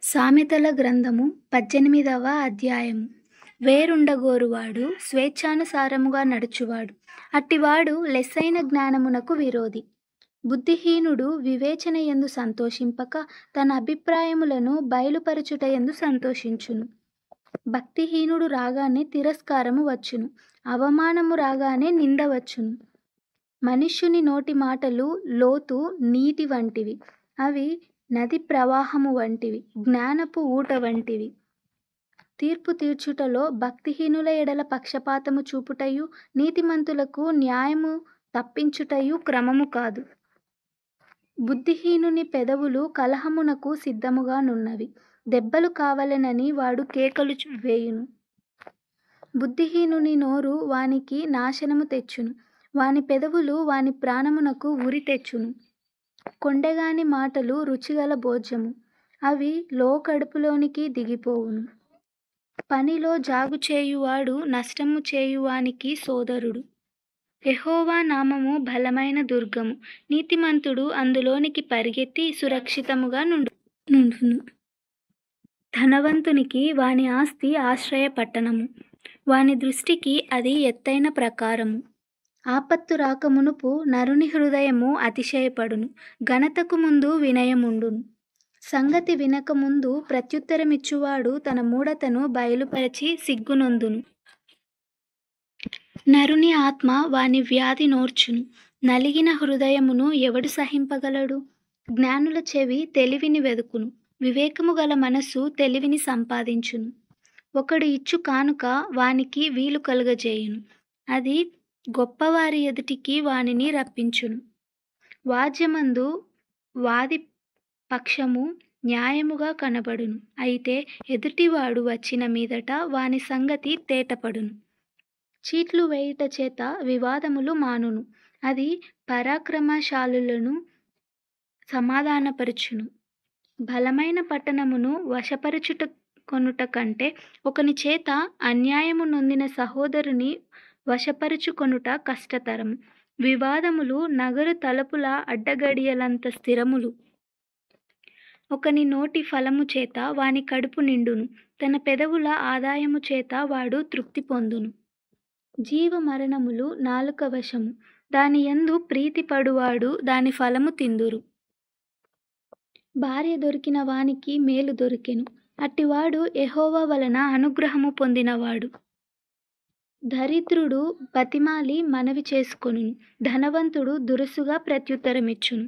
సామెతల గ్రంథము 18వ అధ్యాయము. వేరుండగోరువాడు స్వేచ్ఛానుసారముగా నడుచువాడు, అట్టివాడు లెస్సైన జ్ఞానమునకు విరోధి. బుద్ధిహీనుడు వివేచనయందు సంతోషింపక తన అభిప్రాయములను బయలుపరచుటయందు సంతోషించును. భక్తిహీనుడు రాగానే తిరస్కారము వచ్చును, అవమానము రాగానే నింద వచ్చును. మనుష్యుని నోటి మాటలు లోతు నీటి వంటివి, అవి నది ప్రవాహము వంటివి, జ్ఞానపు ఊట వంటివి. తీర్పు తీర్చుటలో భక్తిహీనుల ఎడల పక్షపాతము చూపుటయు, నీతిమంతులకు న్యాయము తప్పించుటయు క్రమము కాదు. బుద్ధిహీనుని పెదవులు కలహమునకు సిద్ధముగానున్నవి, దెబ్బలు కావలెనని వాడు కేకలు వేయును. బుద్ధిహీనుని నోరు వానికి నాశనము తెచ్చును, వాని పెదవులు వాని ప్రాణమునకు ఉరి తెచ్చును. కొండెగాని మాటలు రుచిగల భోజ్యము, అవి లోకడుపులోనికి దిగిపోవును. పనిలో జాగు చేయువాడు నష్టము చేయువానికి సోదరుడు. యెహోవా నామము బలమైన దుర్గము, నీతిమంతుడు అందులోనికి పరిగెత్తి సురక్షితముగా నుండును. ధనవంతునికి వాని ఆస్తి ఆశ్రయ పట్టణము, వాని దృష్టికి అది ఎత్తైన ప్రాకారము. ఆపత్తు రాకమునుపు నరుని హృదయము అతిశయపడును, ఘనతకు ముందు వినయముండును. సంగతి వినకముందు ప్రత్యుత్తరమిచ్చువాడు తన మూఢతను బయలుపరచి సిగ్గునొందును. నరుని ఆత్మ వాని వ్యాధి నోర్చును, నలిగిన హృదయమును ఎవడు సహింపగలడు? జ్ఞానుల చెవి తెలివిని వెదుకును, వివేకము గల మనస్సు తెలివిని సంపాదించును. ఒకడు ఇచ్చు కానుక వానికి వీలు కలుగజేయును, అది గొప్పవారి ఎదుటికి వానిని రప్పించును. వాద్యమందు వాది పక్షము న్యాయముగా కనబడును, అయితే ఎదుటివాడు వచ్చిన మీదట వాని సంగతి తేటపడును. చీట్లు వేయుట చేత వివాదములు మానును, అది పరాక్రమశాలులను సమాధానపరచును. బలమైన పట్టణమును వశపరచుట కొనుట కంటే ఒకని చేత అన్యాయము నొందిన సహోదరుని వశపరుచుకొనుట కష్టతరము. వివాదములు నగరు తలుపుల అడ్డగడియలంత స్థిరములు. ఒకని నోటి ఫలము చేత వాని కడుపు నిండును, తన పెదవుల ఆదాయము చేత వాడు తృప్తి పొందును. జీవ మరణములు నాలుక వశము, దాని యందు ప్రీతిపడువాడు దాని ఫలము తిందురు. భార్య దొరికిన వానికి మేలు దొరికెను, అట్టివాడు యెహోవా వలన అనుగ్రహము పొందినవాడు. దరిద్రుడు బతిమాలి మనవి చేసుకొనును, ధనవంతుడు దురుసుగా ప్రత్యుత్తరమిచ్చును.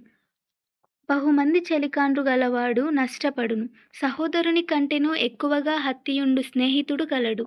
బహుమంది చెలికాండ్రు గలవాడు నష్టపడును, సహోదరుని కంటెను ఎక్కువగా హత్తియుండు స్నేహితుడు కలడు.